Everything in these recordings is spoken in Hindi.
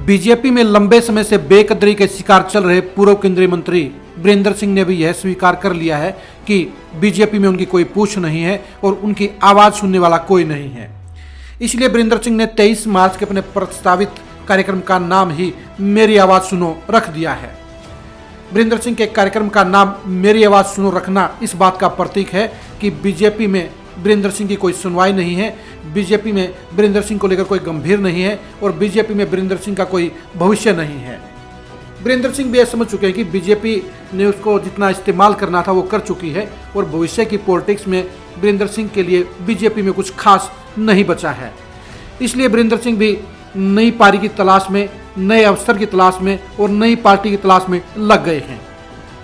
बीजेपी में लंबे समय से बेकदरी के शिकार चल रहे पूर्व केंद्रीय मंत्री वीरेंद्र सिंह ने भी यह स्वीकार कर लिया है कि बीजेपी में उनकी कोई पूछ नहीं है और उनकी आवाज सुनने वाला कोई नहीं है। इसलिए वीरेंद्र सिंह ने 23 मार्च के अपने प्रस्तावित कार्यक्रम का नाम ही मेरी आवाज सुनो रख दिया है। वीरेंद्र सिंह के कार्यक्रम का नाम मेरी आवाज सुनो रखना इस बात का प्रतीक है कि बीजेपी में वीरेंद्र सिंह की कोई सुनवाई नहीं है, बीजेपी में वीरेंद्र सिंह को लेकर कोई गंभीर नहीं है और बीजेपी में वीरेंद्र सिंह का कोई भविष्य नहीं है। वीरेंद्र सिंह भी यह समझ चुके हैं कि बीजेपी ने उसको जितना इस्तेमाल करना था वो कर चुकी है और भविष्य की पॉलिटिक्स में वीरेंद्र सिंह के लिए बीजेपी में कुछ खास नहीं बचा है। इसलिए वीरेंद्र सिंह भी नई पारी की तलाश में, नए अवसर की तलाश में और नई पार्टी की तलाश में लग गए हैं।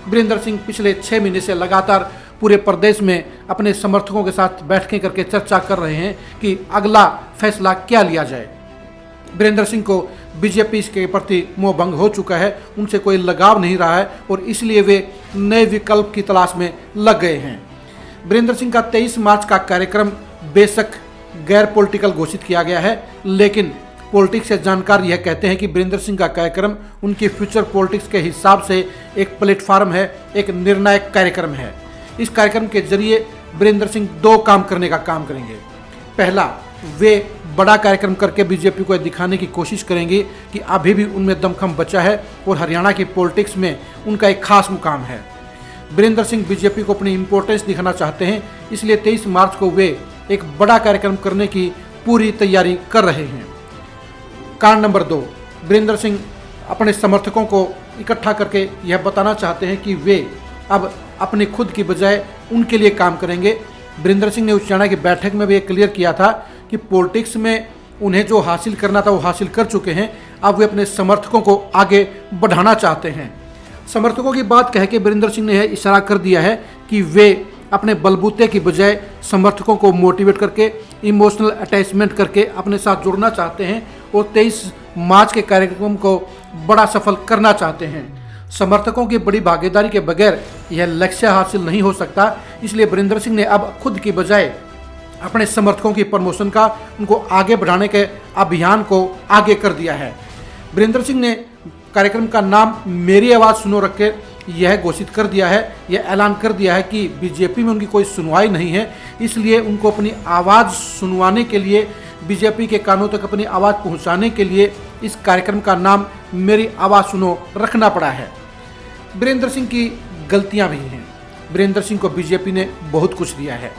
वीरेंद्र सिंह पिछले 6 महीने से लगातार पूरे प्रदेश में अपने समर्थकों के साथ बैठकें करके चर्चा कर रहे हैं कि अगला फैसला क्या लिया जाए। वीरेंद्र सिंह को बीजेपी के प्रति मोह भंग हो चुका है, उनसे कोई लगाव नहीं रहा है और इसलिए वे नए विकल्प की तलाश में लग गए हैं। वीरेंद्र सिंह का 23 मार्च का कार्यक्रम बेशक गैर पॉलिटिकल घोषित किया गया है, लेकिन पॉलिटिक्स से जानकार यह कहते हैं कि वीरेंद्र सिंह का कार्यक्रम उनकी फ्यूचर पॉलिटिक्स के हिसाब से एक प्लेटफार्म है, एक निर्णायक कार्यक्रम है। इस कार्यक्रम के जरिए वीरेंद्र सिंह 2 काम करने का काम करेंगे। पहला, वे बड़ा कार्यक्रम करके बीजेपी को दिखाने की कोशिश करेंगे कि अभी भी उनमें दमखम बचा है और हरियाणा की पॉलिटिक्स में उनका एक खास मुकाम है। वीरेंद्र सिंह बीजेपी को अपनी इंपॉर्टेंस दिखाना चाहते हैं, इसलिए 23 मार्च को वे एक बड़ा कार्यक्रम करने की पूरी तैयारी कर रहे हैं। कारण नंबर 2, वीरेंद्र सिंह अपने समर्थकों को इकट्ठा करके यह बताना चाहते हैं कि वे अब अपने खुद की बजाय उनके लिए काम करेंगे। वीरेंद्र सिंह ने हरियाणा की बैठक में भी ये क्लियर किया था कि पॉलिटिक्स में उन्हें जो हासिल करना था वो हासिल कर चुके हैं, अब वे अपने समर्थकों को आगे बढ़ाना चाहते हैं। समर्थकों की बात कह के वीरेंद्र सिंह ने यह इशारा कर दिया है कि वे अपने बलबूते की बजाय समर्थकों को मोटिवेट करके, इमोशनल अटैचमेंट करके अपने साथ जुड़ना चाहते हैं और 23 मार्च के कार्यक्रम को बड़ा सफल करना चाहते हैं। समर्थकों की बड़ी भागीदारी के बगैर यह लक्ष्य हासिल नहीं हो सकता, इसलिए वीरेंद्र सिंह ने अब खुद की बजाय अपने समर्थकों की प्रमोशन का, उनको आगे बढ़ाने के अभियान को आगे कर दिया है। वीरेंद्र सिंह ने कार्यक्रम का नाम मेरी आवाज़ सुनो रख के यह घोषित कर दिया है, यह ऐलान कर दिया है कि बीजेपी में उनकी कोई सुनवाई नहीं है, इसलिए उनको अपनी आवाज़ सुनवाने के लिए, बीजेपी के कानों तक अपनी आवाज़ पहुंचाने के लिए इस कार्यक्रम का नाम मेरी आवाज़ सुनो रखना पड़ा है। वीरेंद्र सिंह की गलतियां भी हैं। वीरेंद्र सिंह को बीजेपी ने बहुत कुछ दिया है।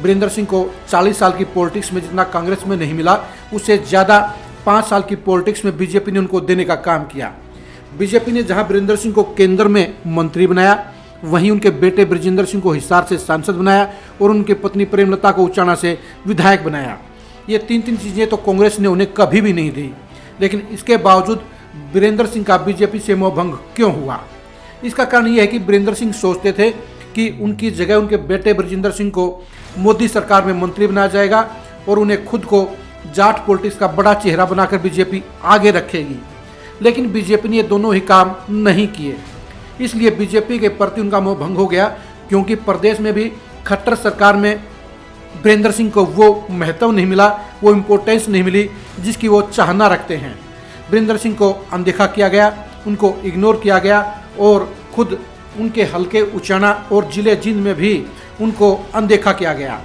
वीरेंद्र सिंह को 40 साल की पॉलिटिक्स में जितना कांग्रेस में नहीं मिला, उससे ज़्यादा 5 साल की पॉलिटिक्स में बीजेपी ने उनको देने का काम किया। बीजेपी ने जहां वीरेंद्र सिंह को केंद्र में मंत्री बनाया, वहीं उनके बेटे बृजेंद्र सिंह को हिसार से सांसद बनाया और उनकी पत्नी प्रेमलता को उचाना से विधायक बनाया। ये 3 चीज़ें तो कांग्रेस ने उन्हें कभी भी नहीं दी, लेकिन इसके बावजूद वीरेंद्र सिंह का बीजेपी से मोहभंग क्यों हुआ? इसका कारण यह है कि वीरेंद्र सिंह सोचते थे कि उनकी जगह उनके बेटे बृजेंद्र सिंह को मोदी सरकार में मंत्री बनाया जाएगा और उन्हें खुद को जाट पॉलिटिक्स का बड़ा चेहरा बनाकर बीजेपी आगे रखेगी। लेकिन बीजेपी ने ये दोनों ही काम नहीं किए, इसलिए बीजेपी के प्रति उनका मोह भंग हो गया, क्योंकि प्रदेश में भी खट्टर सरकार में वीरेंद्र सिंह को वो महत्व नहीं मिला, वो इम्पोर्टेंस नहीं मिली जिसकी वो चाहना रखते हैं। वीरेंद्र सिंह को अनदेखा किया गया, उनको इग्नोर किया गया और खुद उनके हलके उचाना और जिले जींद में भी उनको अनदेखा किया गया।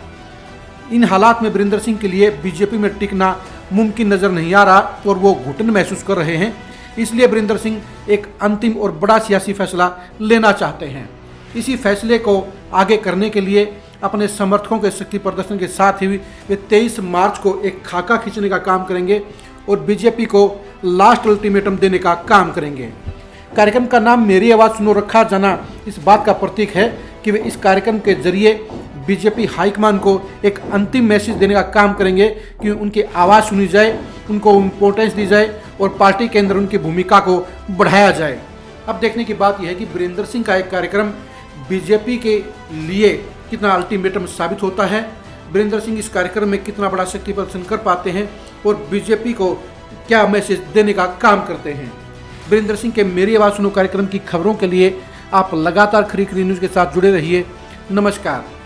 इन हालात में वीरेंद्र सिंह के लिए बीजेपी में टिकना मुमकिन नज़र नहीं आ रहा और वो घुटन महसूस कर रहे हैं। इसलिए वीरेंद्र सिंह एक अंतिम और बड़ा सियासी फैसला लेना चाहते हैं। इसी फैसले को आगे करने के लिए अपने समर्थकों के शक्ति प्रदर्शन के साथ ही वे 23 मार्च को एक खाका खींचने का काम करेंगे और बीजेपी को लास्ट अल्टीमेटम देने का काम करेंगे। कार्यक्रम का नाम मेरी आवाज़ सुनो रखा जाना इस बात का प्रतीक है कि वे इस कार्यक्रम के जरिए बीजेपी हाईकमान को एक अंतिम मैसेज देने का काम करेंगे कि उनकी आवाज़ सुनी जाए, उनको इम्पोर्टेंस दी जाए और पार्टी के अंदर उनकी भूमिका को बढ़ाया जाए। अब देखने की बात यह है कि वीरेंद्र सिंह का एक कार्यक्रम बीजेपी के लिए कितना अल्टीमेटम साबित होता है, वीरेंद्र सिंह इस कार्यक्रम में कितना बड़ा शक्ति प्रदर्शन कर पाते हैं और बीजेपी को क्या मैसेज देने का काम करते हैं। वीरेंद्र सिंह के मेरी आवाज़ सुनो कार्यक्रम की खबरों के लिए आप लगातार खरी खरी न्यूज़ के साथ जुड़े रहिए। नमस्कार।